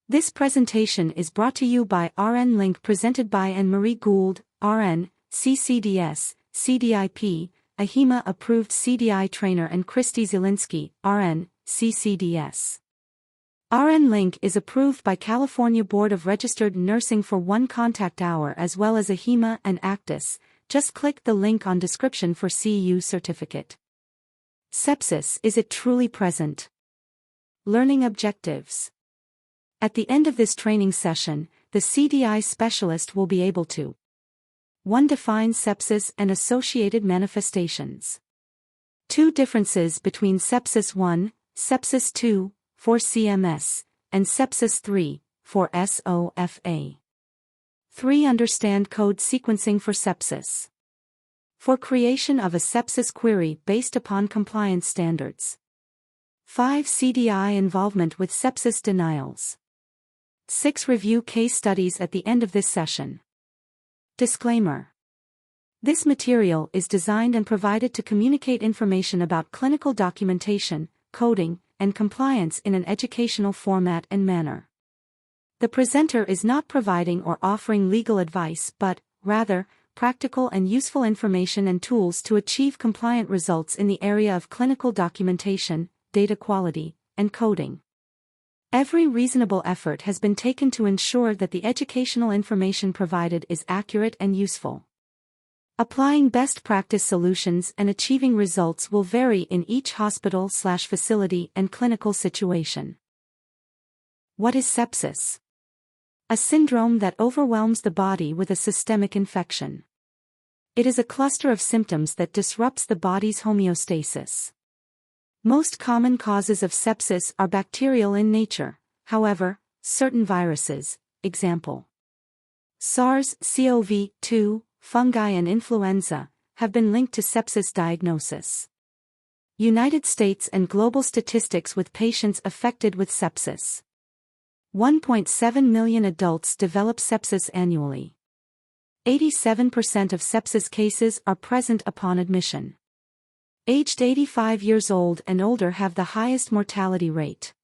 This presentation is brought to you by RN Link, presented by Anne-Marie Gould, RN, CCDS, CDIP, AHIMA approved CDI trainer, and Christy Zielinski, RN, CCDS. RN Link is approved by California Board of Registered Nursing for 1 contact hour as well as AHIMA and ACDIS. Just click the link on description for CEU certificate. Sepsis, is it truly present? Learning objectives. At the end of this training session, the CDI Specialist will be able to 1. Define sepsis and associated manifestations. 2. Differences between Sepsis 1, Sepsis 2, for CMS, and Sepsis 3, for SOFA. 3. Understand code sequencing for sepsis. 4. Creation of a sepsis query based upon compliance standards. 5. CDI involvement with sepsis denials. 6. Review case studies at the end of this session. Disclaimer. This material is designed and provided to communicate information about clinical documentation, coding, and compliance in an educational format and manner. The presenter is not providing or offering legal advice but, rather, practical and useful information and tools to achieve compliant results in the area of clinical documentation, data quality, and coding. Every reasonable effort has been taken to ensure that the educational information provided is accurate and useful. Applying best practice solutions and achieving results will vary in each hospital/facility and clinical situation. What is sepsis? A syndrome that overwhelms the body with a systemic infection. It is a cluster of symptoms that disrupts the body's homeostasis. Most common causes of sepsis are bacterial in nature, however, certain viruses, example SARS-CoV-2, fungi and influenza, have been linked to sepsis diagnosis. United States and global statistics with patients affected with sepsis. 1.7 million adults develop sepsis annually. 87% of sepsis cases are present upon admission. Aged 85 years old and older have the highest mortality rate.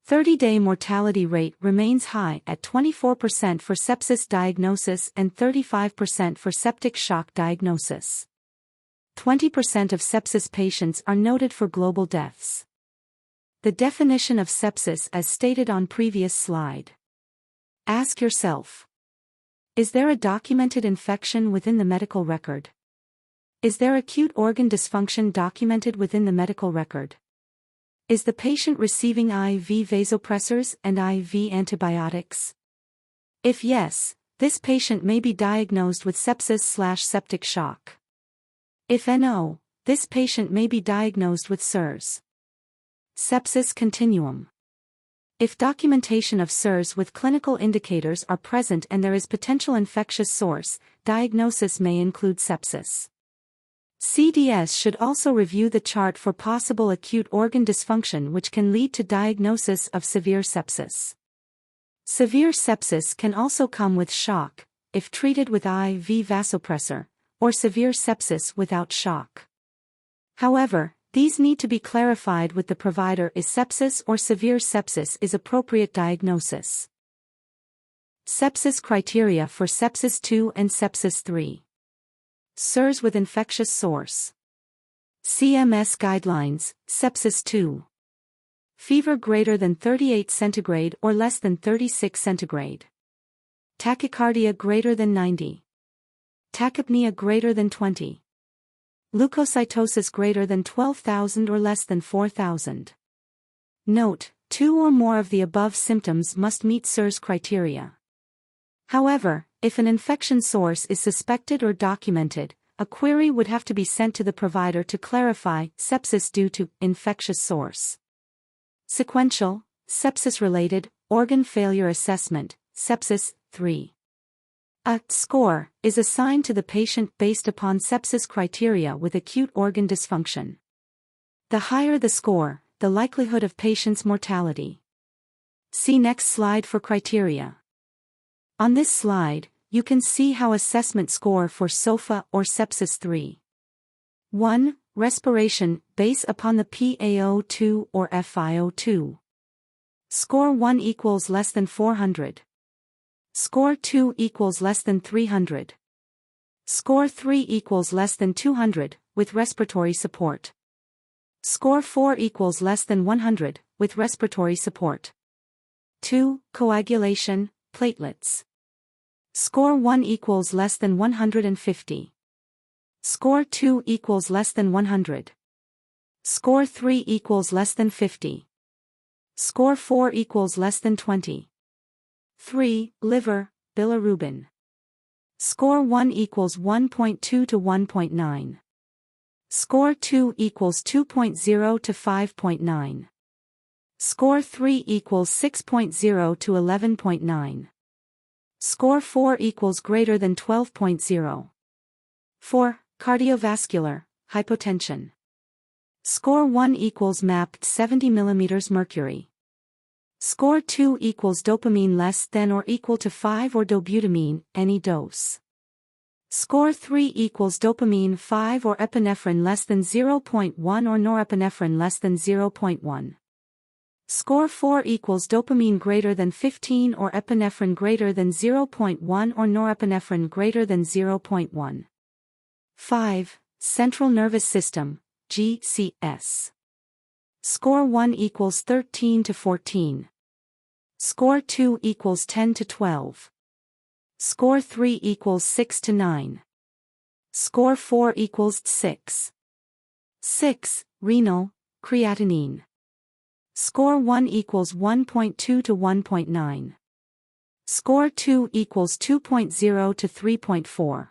30-day mortality rate remains high at 24% for sepsis diagnosis and 35% for septic shock diagnosis. 20% of sepsis patients are noted for global deaths. The definition of sepsis as stated on previous slide. Ask yourself: is there a documented infection within the medical record? Is there acute organ dysfunction documented within the medical record? Is the patient receiving IV vasopressors and IV antibiotics? If yes, this patient may be diagnosed with sepsis/septic shock. If no, this patient may be diagnosed with SIRS. Sepsis continuum. If documentation of SIRS with clinical indicators are present and there is potential infectious source, diagnosis may include sepsis. CDS should also review the chart for possible acute organ dysfunction which can lead to diagnosis of severe sepsis. Severe sepsis can also come with shock, if treated with IV vasopressor, or severe sepsis without shock. However, these need to be clarified with the provider is sepsis or severe sepsis is appropriate diagnosis. Sepsis criteria for Sepsis 2 and Sepsis 3. SIRS with infectious source. CMS guidelines, Sepsis 2. Fever greater than 38 centigrade or less than 36 centigrade. Tachycardia greater than 90. Tachypnea greater than 20. Leukocytosis greater than 12,000 or less than 4,000. Note, 2 or more of the above symptoms must meet SIRS criteria. However, if an infection source is suspected or documented, a query would have to be sent to the provider to clarify sepsis due to infectious source. Sequential, sepsis-related, organ failure assessment, Sepsis 3. A score is assigned to the patient based upon sepsis criteria with acute organ dysfunction. The higher the score, the likelihood of patient's mortality. See next slide for criteria. On this slide, you can see how assessment score for SOFA or Sepsis 3. 1. Respiration, base upon the PaO2 or FiO2. Score 1 equals less than 400. Score 2 equals less than 300. Score 3 equals less than 200, with respiratory support. Score 4 equals less than 100, with respiratory support. 2. Coagulation, platelets. Score 1 equals less than 150. Score 2 equals less than 100. Score 3 equals less than 50. Score 4 equals less than 20. 3. Liver, bilirubin. Score 1 equals 1.2 to 1.9. Score 2 equals 2.0 to 5.9. Score 3 equals 6.0 to 11.9. Score 4 equals greater than 12.0. 4. Cardiovascular, hypotension. Score 1 equals mapped 70 mm mercury. Score 2 equals dopamine less than or equal to 5 or dobutamine, any dose. Score 3 equals dopamine 5 or epinephrine less than 0.1 or norepinephrine less than 0.1. Score 4 equals dopamine greater than 15 or epinephrine greater than 0.1 or norepinephrine greater than 0.1. 5. Central nervous system, GCS. Score 1 equals 13 to 14. Score 2 equals 10 to 12. Score 3 equals 6 to 9. Score 4 equals 6. 6. Renal, creatinine. Score 1 equals 1.2 to 1.9. Score 2 equals 2.0 to 3.4.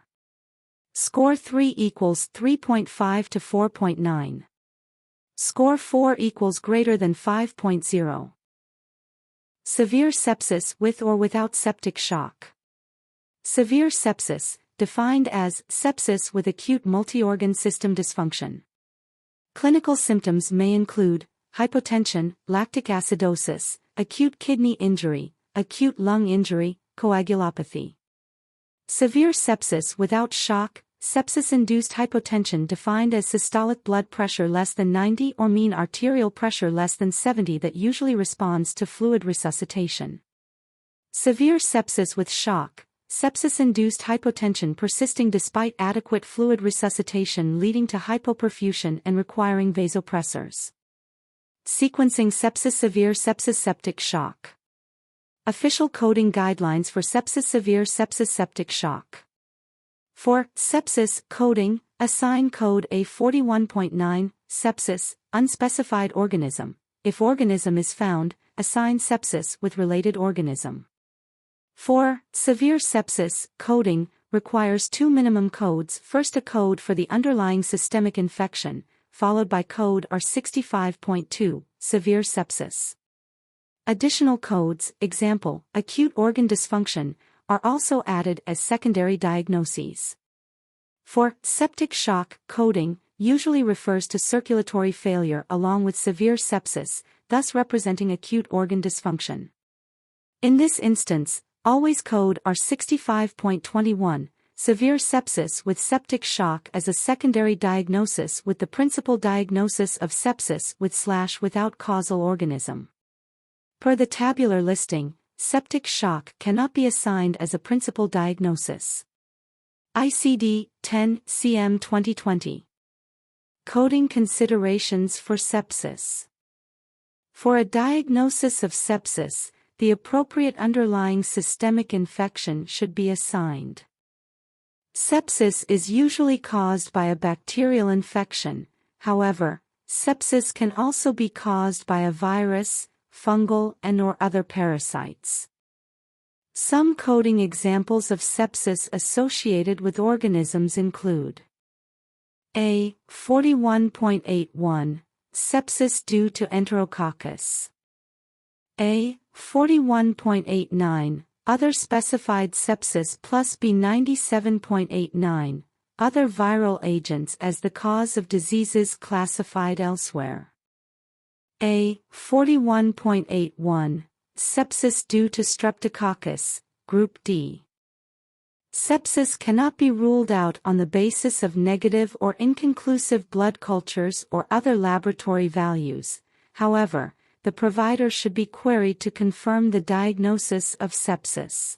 Score 3 equals 3.5 to 4.9. Score 4 equals greater than 5.0. Severe sepsis with or without septic shock. Severe sepsis, defined as sepsis with acute multi-organ system dysfunction. Clinical symptoms may include hypotension, lactic acidosis, acute kidney injury, acute lung injury, coagulopathy. Severe sepsis without shock, sepsis-induced hypotension defined as systolic blood pressure less than 90 or mean arterial pressure less than 70 that usually responds to fluid resuscitation. Severe sepsis with shock, sepsis-induced hypotension persisting despite adequate fluid resuscitation leading to hypoperfusion and requiring vasopressors. Sequencing sepsis severe sepsis septic shock. Official coding guidelines for sepsis severe sepsis septic shock. For sepsis coding, assign code A41.9, sepsis, unspecified organism. If organism is found, assign sepsis with related organism. For severe sepsis coding, requires two minimum codes. First, a code for the underlying systemic infection, followed by code R65.2, severe sepsis. Additional codes, example, acute organ dysfunction, are also added as secondary diagnoses. For septic shock coding, usually refers to circulatory failure along with severe sepsis, thus representing acute organ dysfunction. In this instance, always code R65.21, severe sepsis with septic shock as a secondary diagnosis with the principal diagnosis of sepsis with/without causal organism. Per the tabular listing, septic shock cannot be assigned as a principal diagnosis. ICD-10 CM 2020. Coding considerations for sepsis. For a diagnosis of sepsis, the appropriate underlying systemic infection should be assigned. Sepsis is usually caused by a bacterial infection, however, sepsis can also be caused by a virus, fungal and/or other parasites. Some coding examples of sepsis associated with organisms include A41.81, sepsis due to Enterococcus. A41.89, other specified sepsis plus B97.89, other viral agents as the cause of diseases classified elsewhere. A41.81, sepsis due to Streptococcus, Group D. Sepsis cannot be ruled out on the basis of negative or inconclusive blood cultures or other laboratory values. However, the provider should be queried to confirm the diagnosis of sepsis.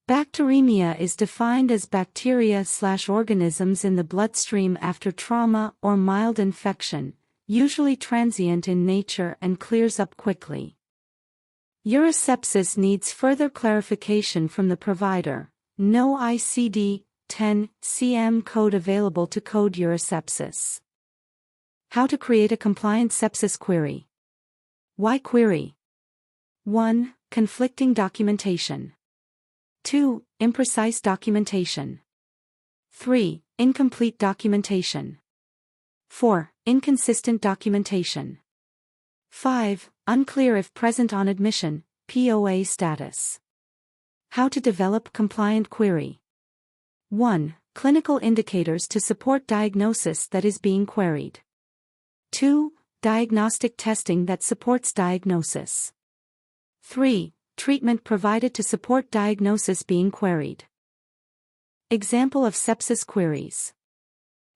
Bacteremia is defined as bacteria/organisms in the bloodstream after trauma or mild infection, usually transient in nature and clears up quickly. Urosepsis needs further clarification from the provider. No ICD-10 CM code available to code urosepsis. How to create a compliant sepsis query. Why query? 1. Conflicting documentation. 2. Imprecise documentation. 3. Incomplete documentation. 4. Inconsistent documentation. 5. Unclear if present on admission, POA status. How to develop compliant query. 1. Clinical indicators to support diagnosis that is being queried. 2. Diagnostic testing that supports diagnosis. 3. Treatment provided to support diagnosis being queried. Example of sepsis queries.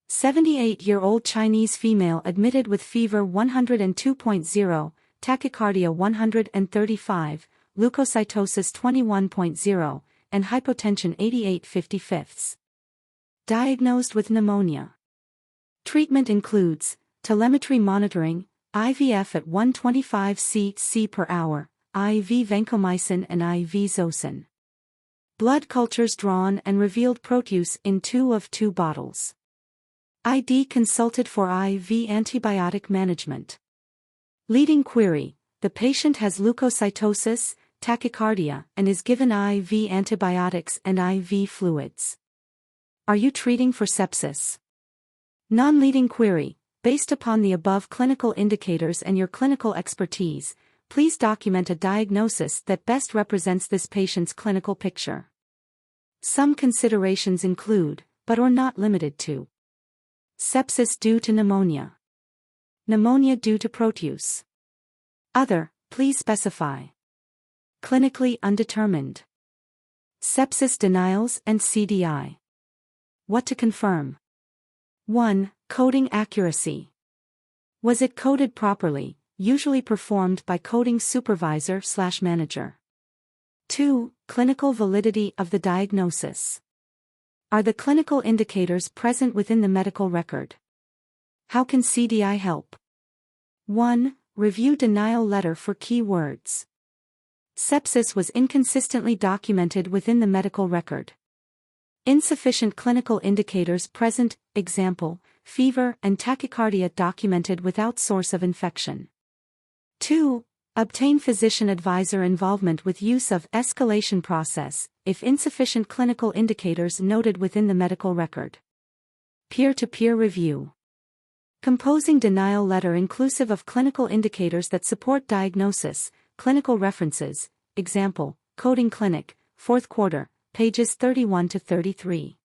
78-year-old Chinese female admitted with fever 102.0, tachycardia 135, leukocytosis 21.0, and hypotension 88/55. Diagnosed with pneumonia. Treatment includes telemetry monitoring, IVF at 125 cc per hour, IV vancomycin and IV Zosyn. Blood cultures drawn and revealed proteus in 2 of 2 bottles. ID consulted for IV antibiotic management. Leading query: the patient has leukocytosis, tachycardia, and is given IV antibiotics and IV fluids. Are you treating for sepsis? Non-leading query: based upon the above clinical indicators and your clinical expertise, please document a diagnosis that best represents this patient's clinical picture. Some considerations include, but are not limited to: sepsis due to pneumonia. Pneumonia due to proteus. Other, please specify. Clinically undetermined. Sepsis denials and CDI. What to confirm? 1. Coding accuracy. Was it coded properly, usually performed by coding supervisor/manager? 2. Clinical validity of the diagnosis. Are the clinical indicators present within the medical record? How can CDI help? 1. Review denial letter for key words. Sepsis was inconsistently documented within the medical record. Insufficient clinical indicators present, example, fever and tachycardia documented without source of infection. 2. Obtain physician advisor involvement with use of escalation process, if insufficient clinical indicators noted within the medical record. Peer-to-peer review. Composing denial letter inclusive of clinical indicators that support diagnosis, clinical references, example, Coding Clinic, 4th quarter, pages 31 to 33.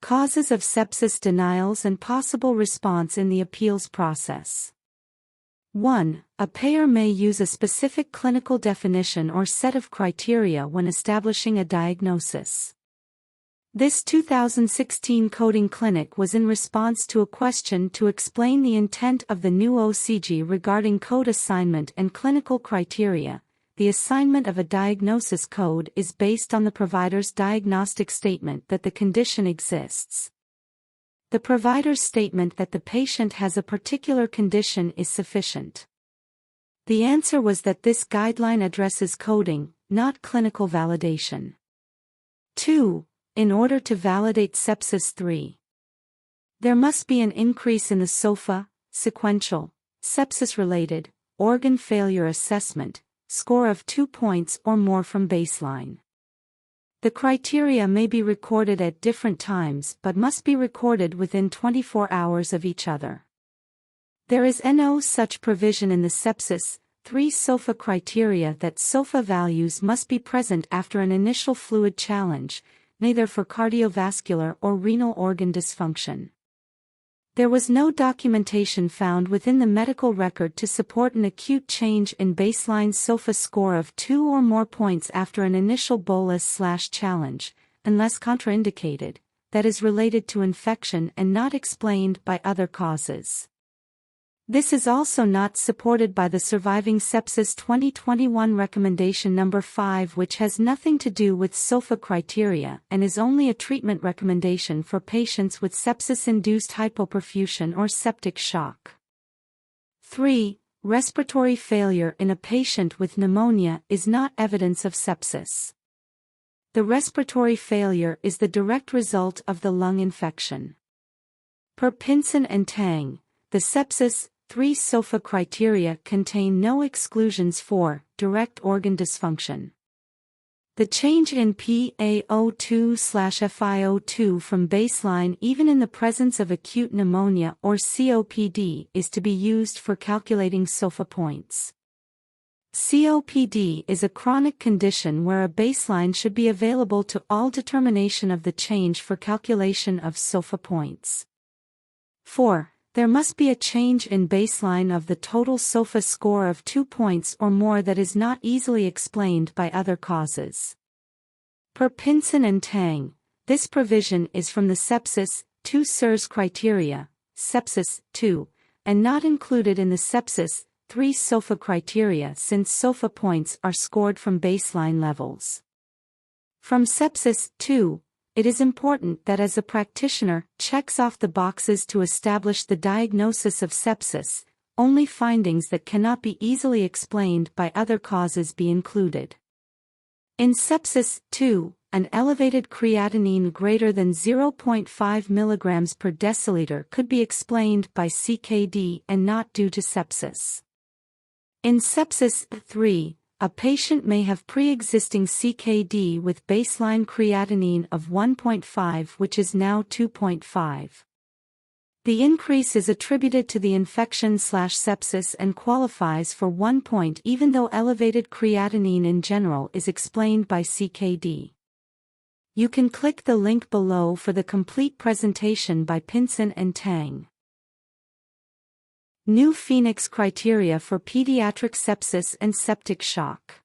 Causes of sepsis denials and possible response in the appeals process. 1. A payer may use a specific clinical definition or set of criteria when establishing a diagnosis. This 2016 Coding Clinic was in response to a question to explain the intent of the new OCG regarding code assignment and clinical criteria. The assignment of a diagnosis code is based on the provider's diagnostic statement that the condition exists. The provider's statement that the patient has a particular condition is sufficient. The answer was that this guideline addresses coding, not clinical validation. 2. In order to validate sepsis 3. There must be an increase in the SOFA, sequential, sepsis-related, organ failure assessment, score of 2 points or more from baseline. The criteria may be recorded at different times but must be recorded within 24 hours of each other. There is no such provision in the sepsis 3 SOFA criteria that SOFA values must be present after an initial fluid challenge, neither for cardiovascular or renal organ dysfunction. There was no documentation found within the medical record to support an acute change in baseline SOFA score of 2 or more points after an initial bolus/challenge, unless contraindicated, that is related to infection and not explained by other causes. This is also not supported by the Surviving Sepsis 2021 Recommendation Number 5, which has nothing to do with SOFA criteria and is only a treatment recommendation for patients with sepsis-induced hypoperfusion or septic shock. 3. Respiratory failure in a patient with pneumonia is not evidence of sepsis. The respiratory failure is the direct result of the lung infection. Per Pinson and Tang, the sepsis 3 SOFA criteria contain no exclusions for direct organ dysfunction. The change in PaO2/FiO2 from baseline even in the presence of acute pneumonia or COPD is to be used for calculating SOFA points. COPD is a chronic condition where a baseline should be available to all determination of the change for calculation of SOFA points. 4. There must be a change in baseline of the total SOFA score of 2 points or more that is not easily explained by other causes. Per Pinson and Tang, this provision is from the Sepsis 2 SIRS criteria, Sepsis 2, and not included in the Sepsis 3 SOFA criteria since SOFA points are scored from baseline levels. From Sepsis 2, it is important that as a practitioner checks off the boxes to establish the diagnosis of sepsis, only findings that cannot be easily explained by other causes be included. In Sepsis 2, an elevated creatinine greater than 0.5 mg per deciliter could be explained by CKD and not due to sepsis. In Sepsis 3, a patient may have pre-existing CKD with baseline creatinine of 1.5, which is now 2.5. The increase is attributed to the infection/sepsis and qualifies for 1 point even though elevated creatinine in general is explained by CKD. You can click the link below for the complete presentation by Pinson and Tang. New Phoenix criteria for pediatric sepsis and septic shock.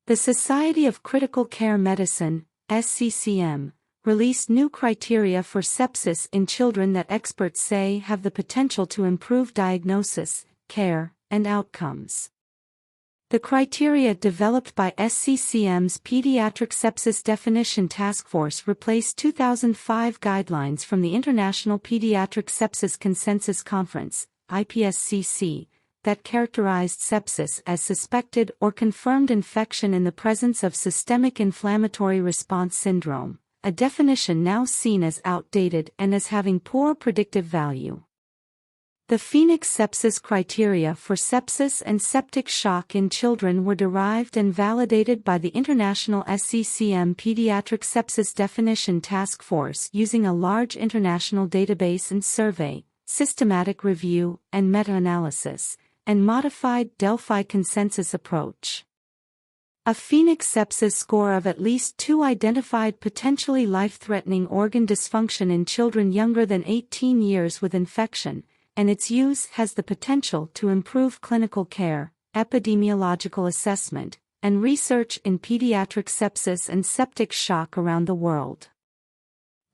The Society of Critical Care Medicine, SCCM, released new criteria for sepsis in children that experts say have the potential to improve diagnosis, care, and outcomes. The criteria developed by SCCM's Pediatric Sepsis Definition Task Force replaced 2005 guidelines from the International Pediatric Sepsis Consensus Conference, IPSCC, that characterized sepsis as suspected or confirmed infection in the presence of systemic inflammatory response syndrome, a definition now seen as outdated and as having poor predictive value. The Phoenix sepsis criteria for sepsis and septic shock in children were derived and validated by the International SCCM Pediatric Sepsis Definition Task Force using a large international database and survey, systematic review, and meta-analysis, and modified Delphi consensus approach. A Phoenix sepsis score of at least 2 identified potentially life-threatening organ dysfunction in children younger than 18 years with infection, and its use has the potential to improve clinical care, epidemiological assessment, and research in pediatric sepsis and septic shock around the world.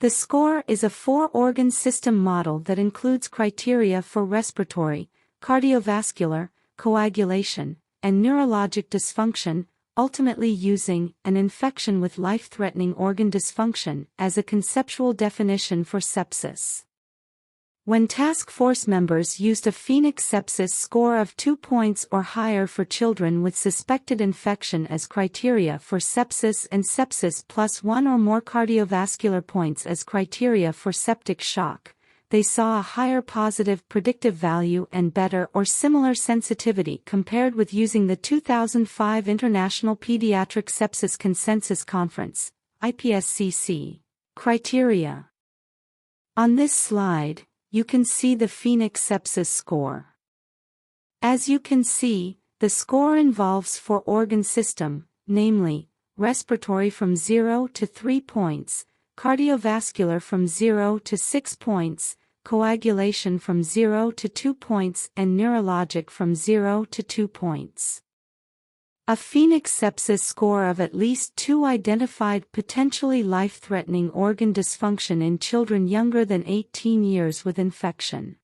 The score is a 4-organ system model that includes criteria for respiratory, cardiovascular, coagulation, and neurologic dysfunction, ultimately using an infection with life-threatening organ dysfunction as a conceptual definition for sepsis. When task force members used a Phoenix sepsis score of 2 points or higher for children with suspected infection as criteria for sepsis and sepsis plus 1 or more cardiovascular points as criteria for septic shock, they saw a higher positive predictive value and better or similar sensitivity compared with using the 2005 International Pediatric Sepsis Consensus Conference, IPSCC, criteria. On this slide, you can see the Phoenix sepsis score. As you can see, the score involves 4-organ system, namely, respiratory from 0 to 3 points, cardiovascular from 0 to 6 points, coagulation from 0 to 2 points and neurologic from 0 to 2 points. A Phoenix sepsis score of at least 2 identified potentially life-threatening organ dysfunction in children younger than 18 years with infection.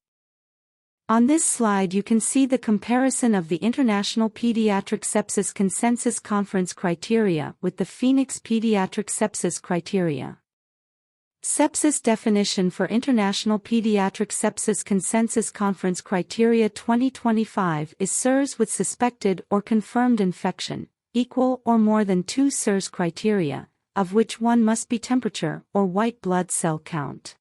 On this slide you can see the comparison of the International Pediatric Sepsis Consensus Conference criteria with the Phoenix Pediatric Sepsis criteria. Sepsis definition for International Pediatric Sepsis Consensus Conference Criteria 2025 is SIRS with suspected or confirmed infection, equal or more than 2 SIRS criteria, of which one must be temperature or white blood cell count.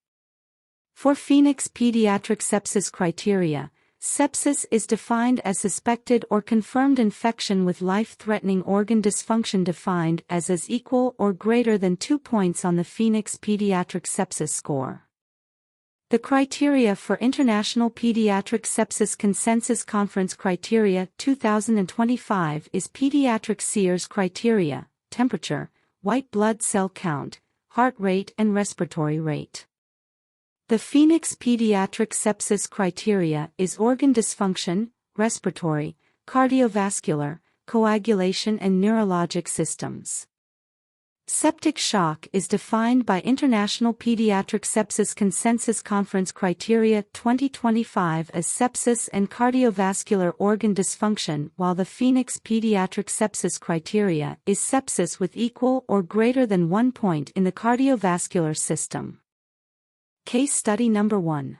For Phoenix Pediatric Sepsis criteria, sepsis is defined as suspected or confirmed infection with life-threatening organ dysfunction defined as equal or greater than 2 points on the Phoenix Pediatric Sepsis score. The criteria for International Pediatric Sepsis Consensus Conference Criteria 2025 is Pediatric SIRS criteria, temperature, white blood cell count, heart rate and respiratory rate. The Phoenix Pediatric Sepsis criteria is organ dysfunction, respiratory, cardiovascular, coagulation and neurologic systems. Septic shock is defined by International Pediatric Sepsis Consensus Conference Criteria 2025 as sepsis and cardiovascular organ dysfunction, while the Phoenix Pediatric Sepsis criteria is sepsis with equal or greater than 1 point in the cardiovascular system. Case study number 1.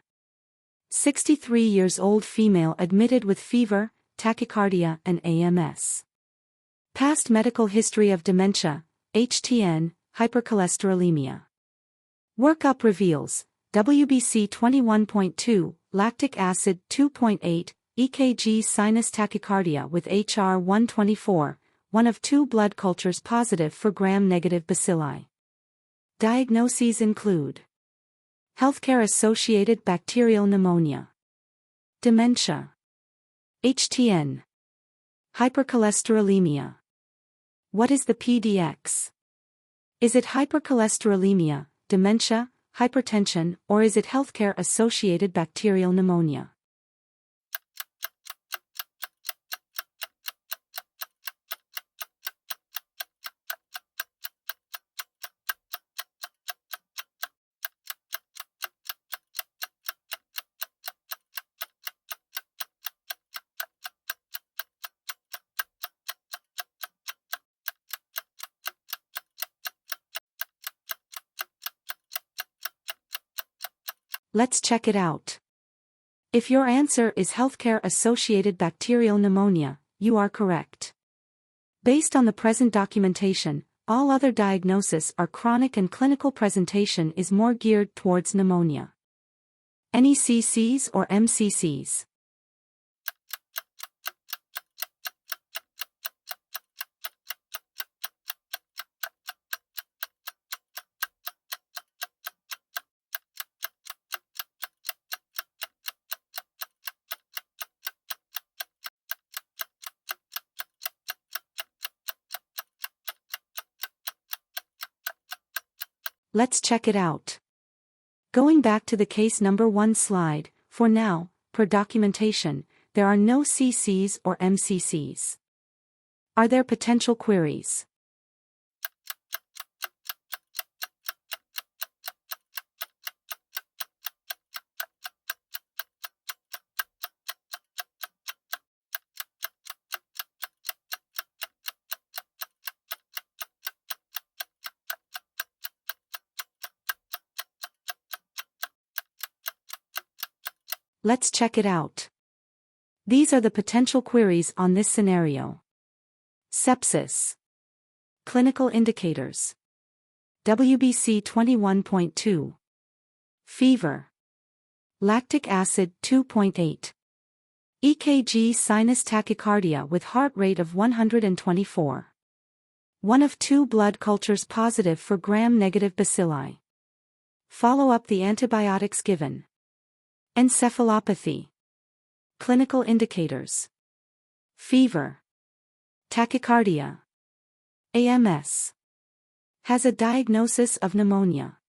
63 years old female admitted with fever, tachycardia and AMS. Past medical history of dementia, HTN, hypercholesterolemia. Workup reveals, WBC 21.2, lactic acid 2.8, EKG sinus tachycardia with HR 124, one of 2 blood cultures positive for gram-negative bacilli. Diagnoses include healthcare-associated bacterial pneumonia, dementia, HTN, hypercholesterolemia. What is the PDX? Is it hypercholesterolemia, dementia, hypertension, or is it healthcare-associated bacterial pneumonia? Let's check it out. If your answer is healthcare-associated bacterial pneumonia, you are correct. Based on the present documentation, all other diagnoses are chronic and clinical presentation is more geared towards pneumonia. NECCs or MCCs? Let's check it out. Going back to the case number 1 slide, for now, per documentation, there are no CCs or MCCs. Are there potential queries? Let's check it out. These are the potential queries on this scenario. Sepsis. Clinical indicators. WBC 21.2. Fever. Lactic acid 2.8. EKG sinus tachycardia with heart rate of 124. One of 2 blood cultures positive for gram-negative bacilli. Follow up the antibiotics given. Encephalopathy. Clinical indicators. Fever. Tachycardia. AMS. Has a diagnosis of pneumonia.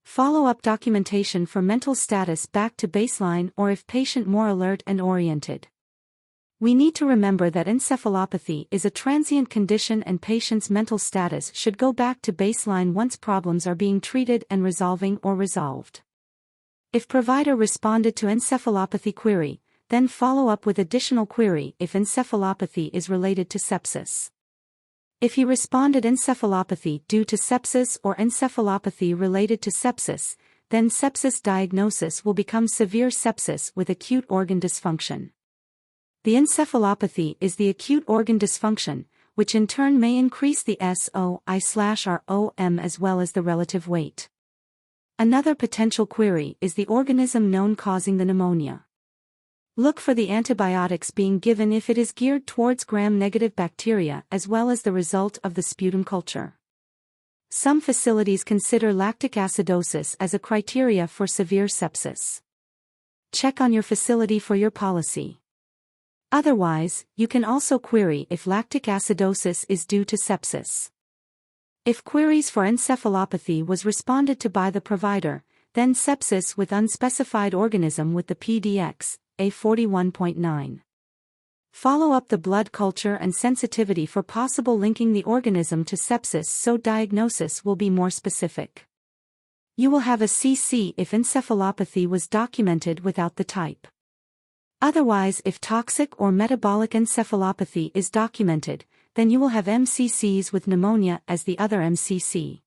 Follow-up documentation for mental status back to baseline or if patient more alert and oriented. We need to remember that encephalopathy is a transient condition and patient's mental status should go back to baseline once problems are being treated and resolving or resolved. If provider responded to encephalopathy query, then follow up with additional query if encephalopathy is related to sepsis. If he responded encephalopathy due to sepsis or encephalopathy related to sepsis, then sepsis diagnosis will become severe sepsis with acute organ dysfunction. The encephalopathy is the acute organ dysfunction, which in turn may increase the SOI/ROM as well as the relative weight. Another potential query is the organism known causing the pneumonia. Look for the antibiotics being given if it is geared towards gram-negative bacteria as well as the result of the sputum culture. Some facilities consider lactic acidosis as a criteria for severe sepsis. Check on your facility for your policy. Otherwise, you can also query if lactic acidosis is due to sepsis. If queries for encephalopathy was responded to by the provider, then sepsis with unspecified organism with the PDX, A41.9. Follow up the blood culture and sensitivity for possible linking the organism to sepsis so diagnosis will be more specific. You will have a CC if encephalopathy was documented without the type. Otherwise, if toxic or metabolic encephalopathy is documented, then you will have MCCs with pneumonia as the other MCC.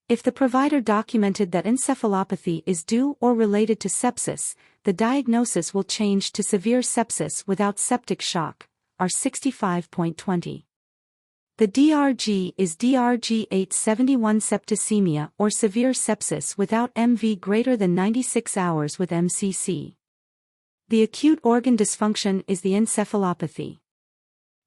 If the provider documented that encephalopathy is due or related to sepsis, the diagnosis will change to severe sepsis without septic shock, R65.20. The DRG is DRG 871 septicemia or severe sepsis without MV greater than 96 hours with MCC. The acute organ dysfunction is the encephalopathy.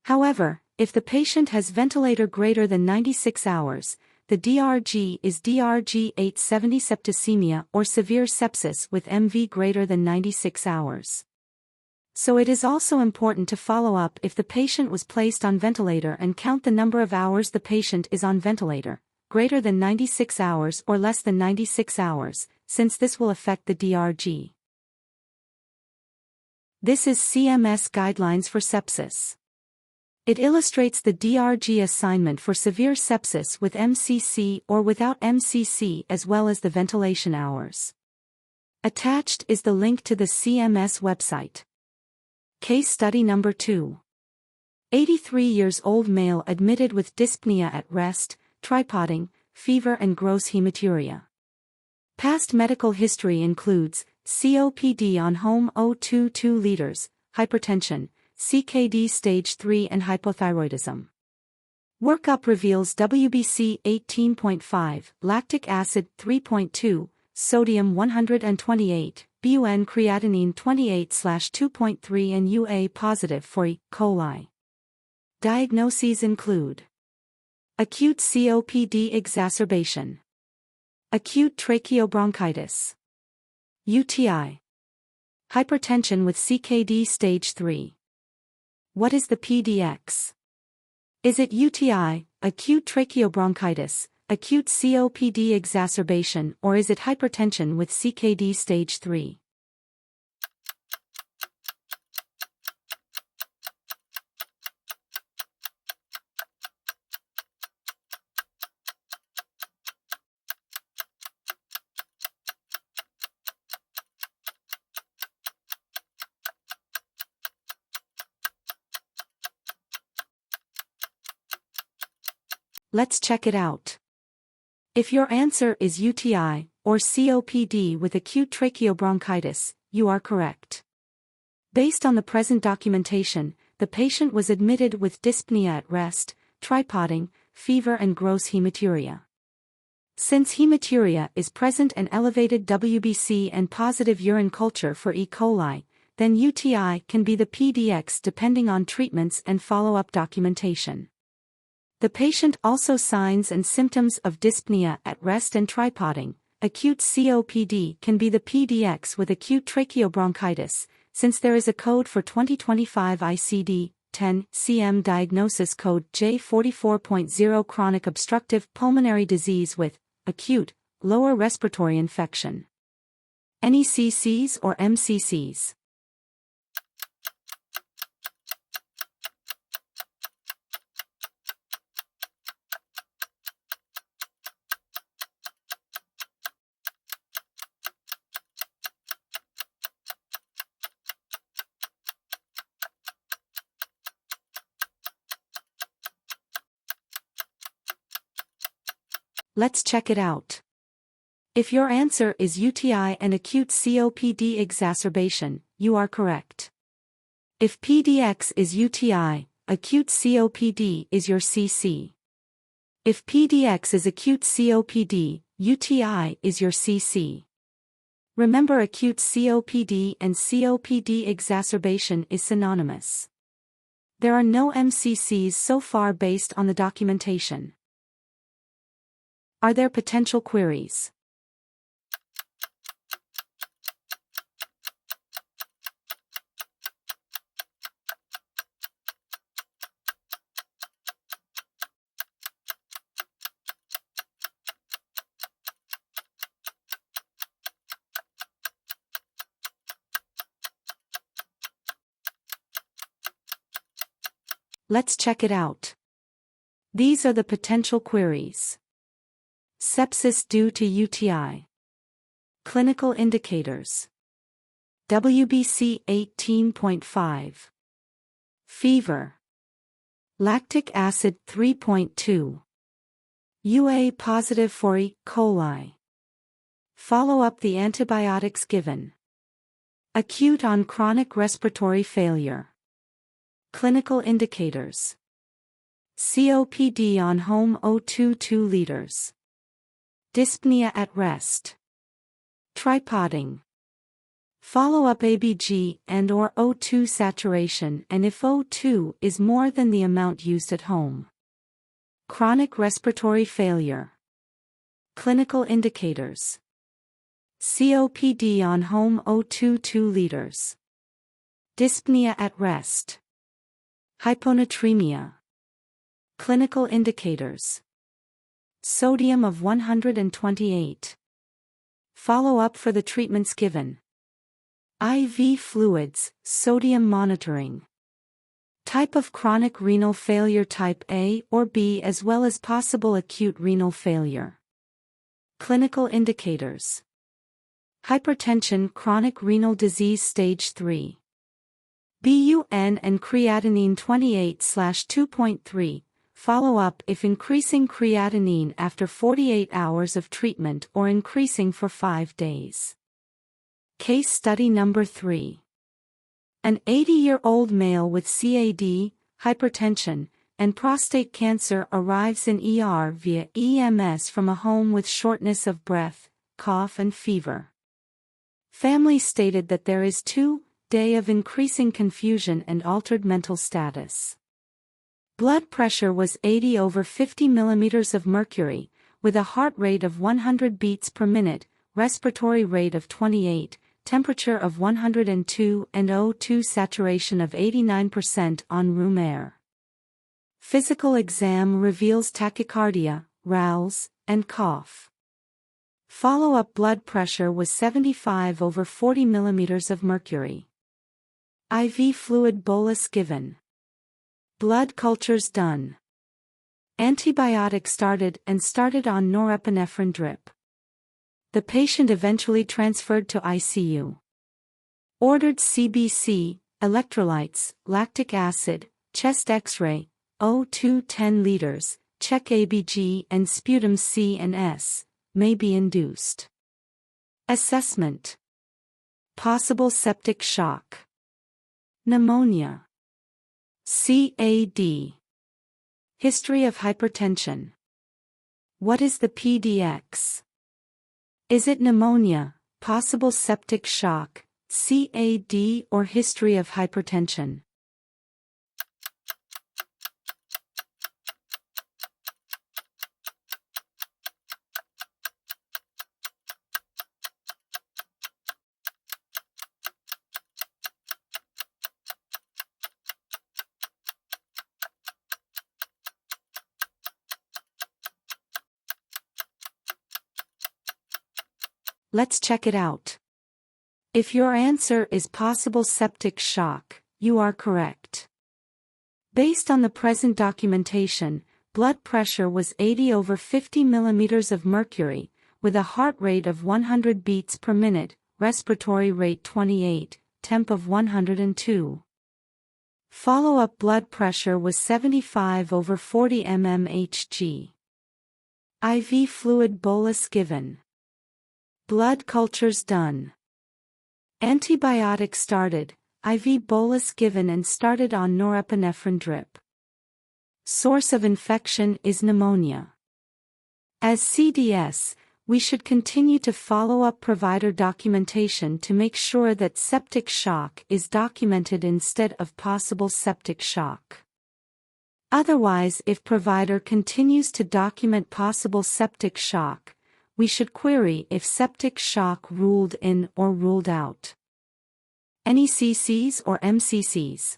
However, if the patient has ventilator greater than 96 hours, the DRG is DRG 870 septicemia or severe sepsis with MV greater than 96 hours. So it is also important to follow up if the patient was placed on ventilator and count the number of hours the patient is on ventilator, greater than 96 hours or less than 96 hours, since this will affect the DRG. This is CMS guidelines for sepsis. It illustrates the DRG assignment for severe sepsis with MCC or without MCC as well as the ventilation hours. Attached is the link to the CMS website. Case study number 2. 83 years old male admitted with dyspnea at rest, tripoding, fever and gross hematuria. Past medical history includes COPD on home 0.22 liters, hypertension, CKD stage 3 and hypothyroidism. Workup reveals WBC 18.5, lactic acid 3.2, sodium 128, BUN creatinine 28/2.3 and UA positive for E. coli. Diagnoses include acute COPD exacerbation, acute tracheobronchitis, UTI, hypertension with CKD stage 3. What is the PDX? Is it UTI, acute tracheobronchitis, acute COPD exacerbation, or is it hypertension with CKD stage 3? Let's check it out. If your answer is UTI, or COPD with acute tracheobronchitis, you are correct. Based on the present documentation, the patient was admitted with dyspnea at rest, tripoding, fever and gross hematuria. Since hematuria is present and elevated WBC and positive urine culture for E. coli, then UTI can be the PDX depending on treatments and follow-up documentation. The patient also signs and symptoms of dyspnea at rest and tripoding. Acute COPD can be the PDX with acute tracheobronchitis, since there is a code for 2025 ICD-10 CM diagnosis code J44.0 chronic obstructive pulmonary disease with acute lower respiratory infection. NECCs or MCCs. Let's check it out. If your answer is UTI and acute COPD exacerbation, you are correct. If PDX is UTI, acute COPD is your CC. If PDX is acute COPD, UTI is your CC. Remember, acute COPD and COPD exacerbation is synonymous. There are no MCCs so far based on the documentation. Are there potential queries? Let's check it out. These are the potential queries. Sepsis due to UTI. Clinical indicators. WBC 18.5. Fever. Lactic acid 3.2. UA positive for E. coli. Follow up the antibiotics given. Acute on chronic respiratory failure. Clinical indicators. COPD on home O2 2 liters. Dyspnea at rest. Tripoding. Follow up ABG and/or O2 saturation and if O2 is more than the amount used at home. Chronic respiratory failure. Clinical indicators. COPD on home O2 2 liters. Dyspnea at rest. Hyponatremia. Clinical indicators. Sodium of 128. Follow up for the treatments given. IV fluids, sodium monitoring. Type of chronic renal failure type A or B as well as possible acute renal failure. Clinical indicators. Hypertension, chronic renal disease stage 3. BUN and creatinine 28/2.3, follow up if increasing creatinine after 48 hours of treatment or increasing for 5 days. Case study number 3. An 80-year-old male with CAD, hypertension, and prostate cancer arrives in ER via EMS from a home with shortness of breath, cough and fever. Family stated that there is 2 days of increasing confusion and altered mental status. Blood pressure was 80/50 mm of mercury, with a heart rate of 100 beats per minute, respiratory rate of 28, temperature of 102 and O2 saturation of 89% on room air. Physical exam reveals tachycardia, rales, and cough. Follow-up blood pressure was 75/40 mm of mercury. IV fluid bolus given. Blood cultures done. Antibiotic started on norepinephrine drip. The patient eventually transferred to ICU. Ordered CBC, electrolytes, lactic acid, chest X-ray, O2 10 liters, check ABG and sputum C and S, may be induced. Assessment. Possible septic shock. Pneumonia. CAD. History of hypertension. What is the PDX? Is it pneumonia, possible septic shock, CAD or history of hypertension? Let's check it out. If your answer is possible septic shock, you are correct. Based on the present documentation, blood pressure was 80/50 mm of mercury, with a heart rate of 100 beats per minute, respiratory rate 28, temp of 102. Follow-up blood pressure was 75/40 mmHg. IV fluid bolus given. Blood cultures done. Antibiotic started, IV bolus given and started on norepinephrine drip. Source of infection is pneumonia. As CDS, we should continue to follow up provider documentation to make sure that septic shock is documented instead of possible septic shock. Otherwise, if provider continues to document possible septic shock, we should query if septic shock ruled in or ruled out. NECCs or MCCs.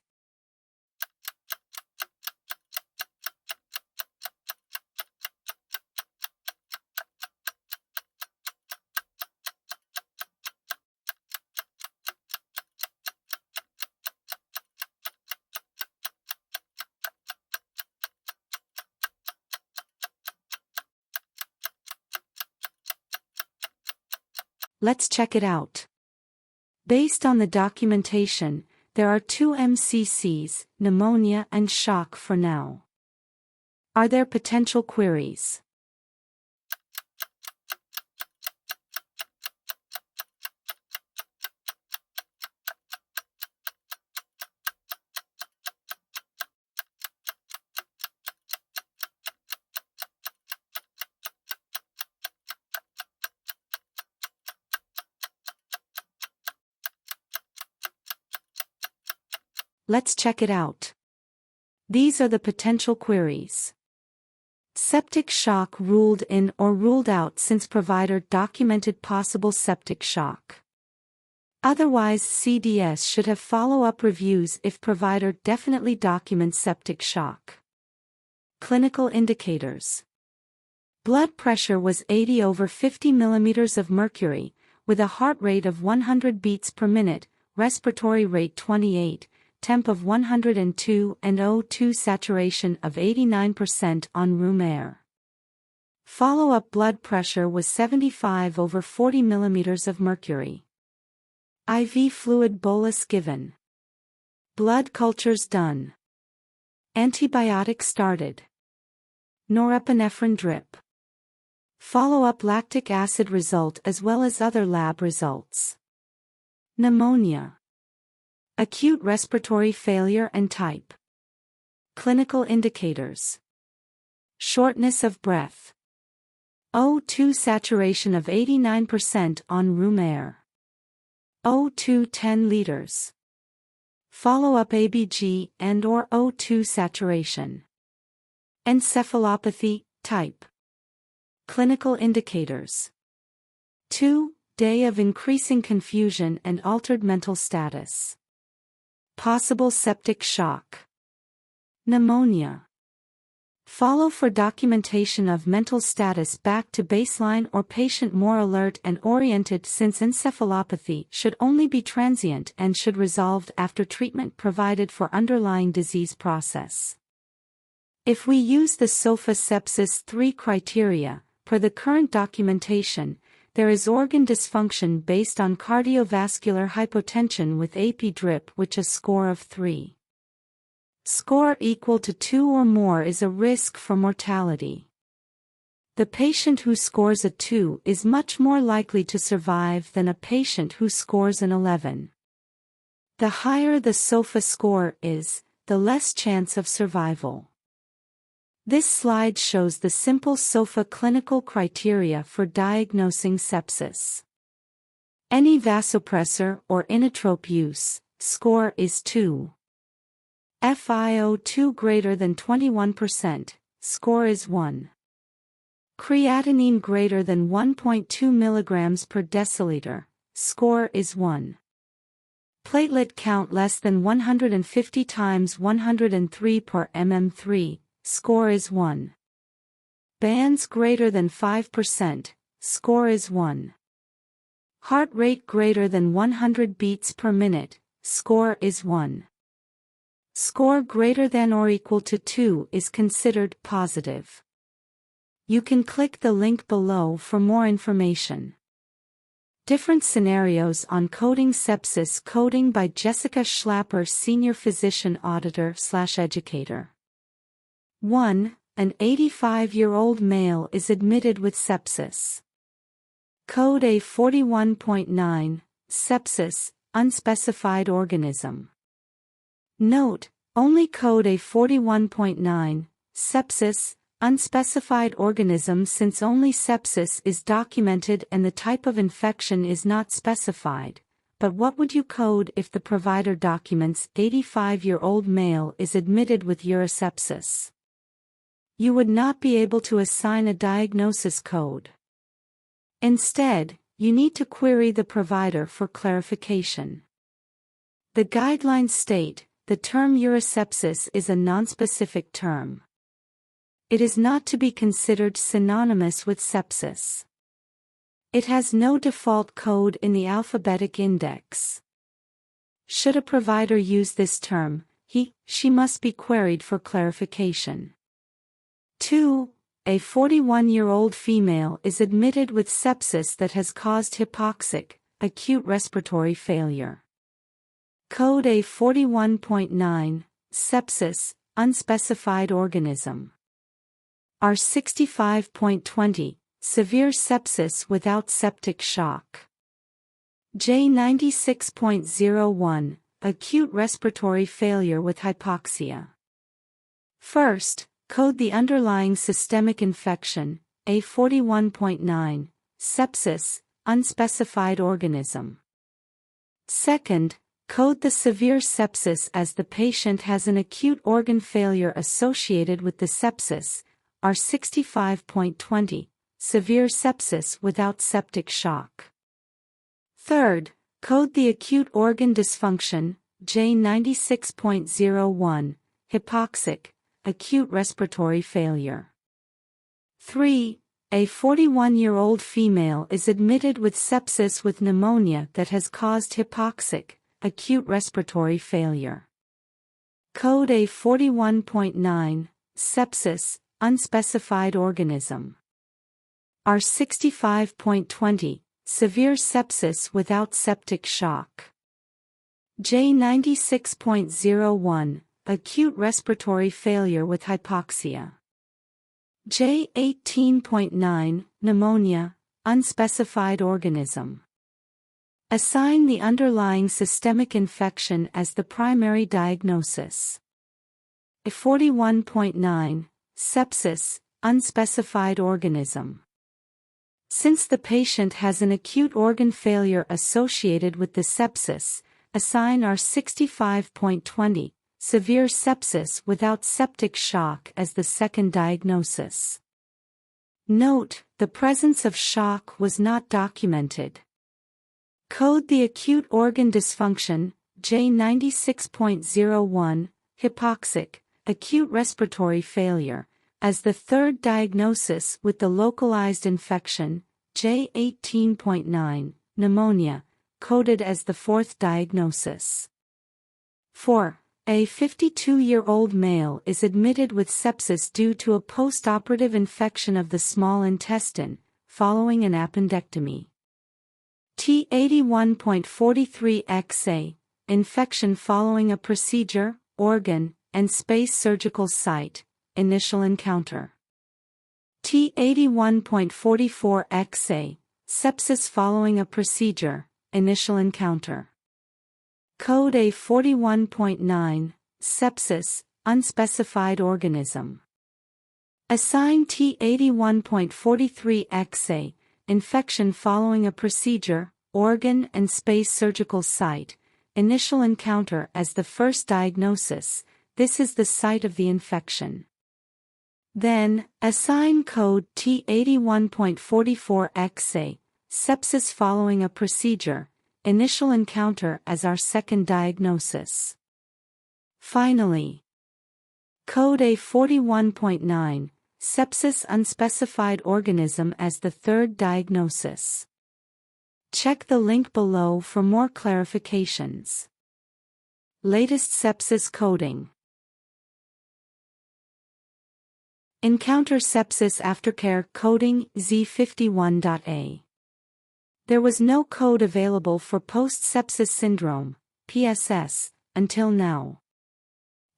Let's check it out. Based on the documentation, there are 2 MCCs, pneumonia and shock for now. Are there potential queries? Let's check it out. These are the potential queries. Septic shock ruled in or ruled out since provider documented possible septic shock. Otherwise, CDS should have follow-up reviews if provider definitely documents septic shock. Clinical indicators. Blood pressure was 80/50 mm of mercury, with a heart rate of 100 beats per minute, respiratory rate 28, temp of 102 and O2 saturation of 89% on room air. Follow-up blood pressure was 75/40 mm of mercury. IV fluid bolus given. Blood cultures done. Antibiotic started. Norepinephrine drip. Follow-up lactic acid result as well as other lab results. Pneumonia. Acute respiratory failure and type. Clinical indicators. Shortness of breath. O2 saturation of 89% on room air. O2 10 liters. Follow-up ABG and/or O2 saturation. Encephalopathy, type. Clinical indicators. 2. Day of increasing confusion and altered mental status. Possible septic shock. Pneumonia. Follow for documentation of mental status back to baseline or patient more alert and oriented since encephalopathy should only be transient and should resolve after treatment provided for underlying disease process. If we use the SOFA sepsis 3 criteria, per the current documentation, there is organ dysfunction based on cardiovascular hypotension with AP drip which a score of 3. Score equal to 2 or more is a risk for mortality. The patient who scores a 2 is much more likely to survive than a patient who scores an 11. The higher the SOFA score is, the less chance of survival. This slide shows the simple SOFA clinical criteria for diagnosing sepsis. Any vasopressor or inotrope use, score is 2. FiO2 greater than 21%, score is 1. Creatinine greater than 1.2 mg per deciliter, score is 1. Platelet count less than 150 × 103 per mm3, score is 1. Bands greater than 5%, score is 1. Heart rate greater than 100 beats per minute, score is 1. Score greater than or equal to 2 is considered positive. You can click the link below for more information. Different scenarios on coding sepsis coding by Jessica Schlapper, Senior Physician Auditor/Educator. 1. an 85-year-old male is admitted with sepsis. Code A41.9, sepsis, unspecified organism. Note, only code A41.9, sepsis, unspecified organism, since only sepsis is documented and the type of infection is not specified. But what would you code if the provider documents 85-year-old male is admitted with urosepsis? You would not be able to assign a diagnosis code. Instead, you need to query the provider for clarification. The guidelines state, the term urosepsis is a nonspecific term. It is not to be considered synonymous with sepsis. It has no default code in the alphabetic index. Should a provider use this term, she must be queried for clarification. 2. A 41-year-old female is admitted with sepsis that has caused hypoxic, acute respiratory failure. Code A41.9, sepsis, unspecified organism. R65.20, severe sepsis without septic shock. J96.01, acute respiratory failure with hypoxia. First, code the underlying systemic infection, A41.9, sepsis, unspecified organism. Second, code the severe sepsis as the patient has an acute organ failure associated with the sepsis, R65.20, severe sepsis without septic shock. Third, code the acute organ dysfunction, J96.01, hypoxic, acute respiratory failure. 3. A 41-year-old female is admitted with sepsis with pneumonia that has caused hypoxic, acute respiratory failure. Code A41.9, sepsis, unspecified organism. R65.20, severe sepsis without septic shock. J96.01, acute respiratory failure with hypoxia. J18.9, pneumonia, unspecified organism. Assign the underlying systemic infection as the primary diagnosis. A41.9, sepsis, unspecified organism. Since the patient has an acute organ failure associated with the sepsis, assign R65.20, severe sepsis without septic shock as the second diagnosis. Note, the presence of shock was not documented. Code the acute organ dysfunction, J96.01, hypoxic, acute respiratory failure, as the third diagnosis with the localized infection, J18.9, pneumonia, coded as the fourth diagnosis. 4. A 52-year-old male is admitted with sepsis due to a postoperative infection of the small intestine, following an appendectomy. T81.43XA, infection following a procedure, organ, and space surgical site, initial encounter. T81.44XA, sepsis following a procedure, initial encounter. Code A41.9, sepsis, unspecified organism. Assign T81.43XA, infection following a procedure, organ and space surgical site, initial encounter as the first diagnosis. This is the site of the infection. Then, assign code T81.44XA, sepsis following a procedure, initial encounter as our second diagnosis. Finally, code A41.9, sepsis unspecified organism as the third diagnosis. Check the link below for more clarifications. Latest sepsis coding. Encounter sepsis aftercare coding Z51.A. There was no code available for post-sepsis syndrome, PSS, until now.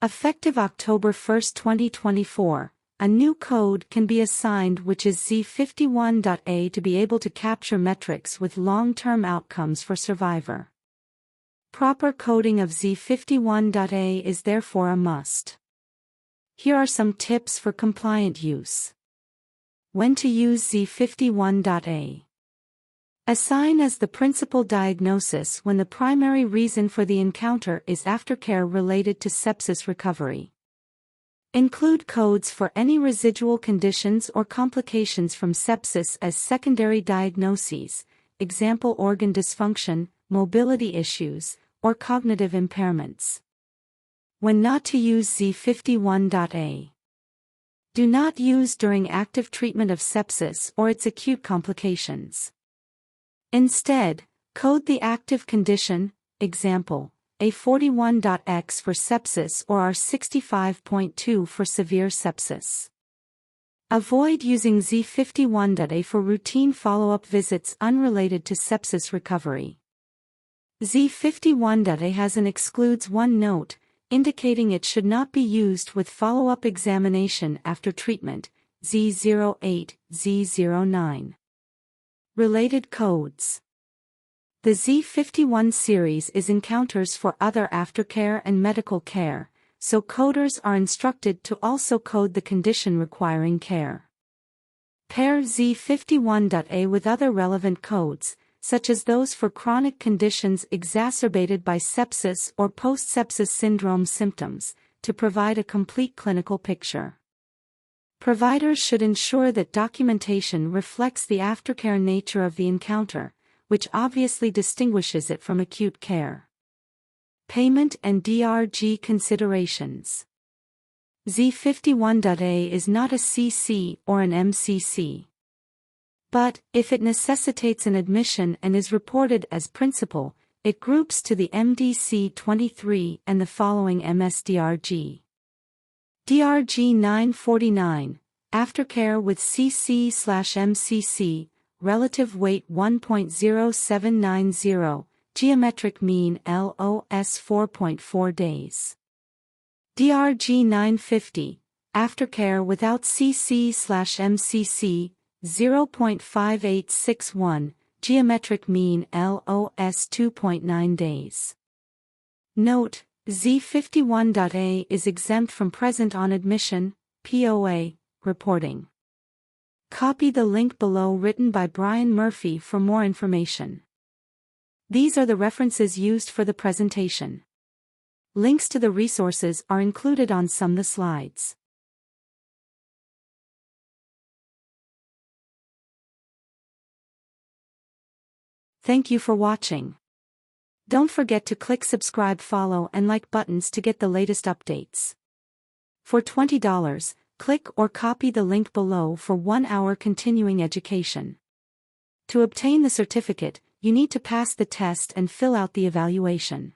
Effective October 1, 2024, a new code can be assigned which is Z51.A to be able to capture metrics with long-term outcomes for survivor. Proper coding of Z51.A is therefore a must. Here are some tips for compliant use. When to use Z51.A. Assign as the principal diagnosis when the primary reason for the encounter is aftercare related to sepsis recovery. Include codes for any residual conditions or complications from sepsis as secondary diagnoses, example organ dysfunction, mobility issues, or cognitive impairments. When not to use Z51.A. Do not use during active treatment of sepsis or its acute complications. Instead, code the active condition, example, A41.X for sepsis or R65.2 for severe sepsis. Avoid using Z51.A for routine follow-up visits unrelated to sepsis recovery. Z51.A has an excludes one note, indicating it should not be used with follow-up examination after treatment, Z08, Z09. Related codes. The Z51 series is encounters for other aftercare and medical care, so coders are instructed to also code the condition requiring care. Pair Z51.A with other relevant codes, such as those for chronic conditions exacerbated by sepsis or post-sepsis syndrome symptoms, to provide a complete clinical picture. Providers should ensure that documentation reflects the aftercare nature of the encounter, which obviously distinguishes it from acute care. Payment and DRG considerations. Z51.A is not a CC or an MCC. But, if it necessitates an admission and is reported as principal, it groups to the MDC 23 and the following MSDRG. DRG 949, aftercare with CC/MCC, relative weight 1.0790, geometric mean LOS 4.4 days. DRG 950, aftercare without CC/MCC, 0.5861, geometric mean LOS 2.9 days. Note, Z51.A is exempt from present on admission, POA, reporting. Copy the link below written by Brian Murphy for more information. These are the references used for the presentation. Links to the resources are included on some of the slides. Thank you for watching. Don't forget to click subscribe, follow and like buttons to get the latest updates. For $20, click or copy the link below for 1 hour continuing education. To obtain the certificate, you need to pass the test and fill out the evaluation.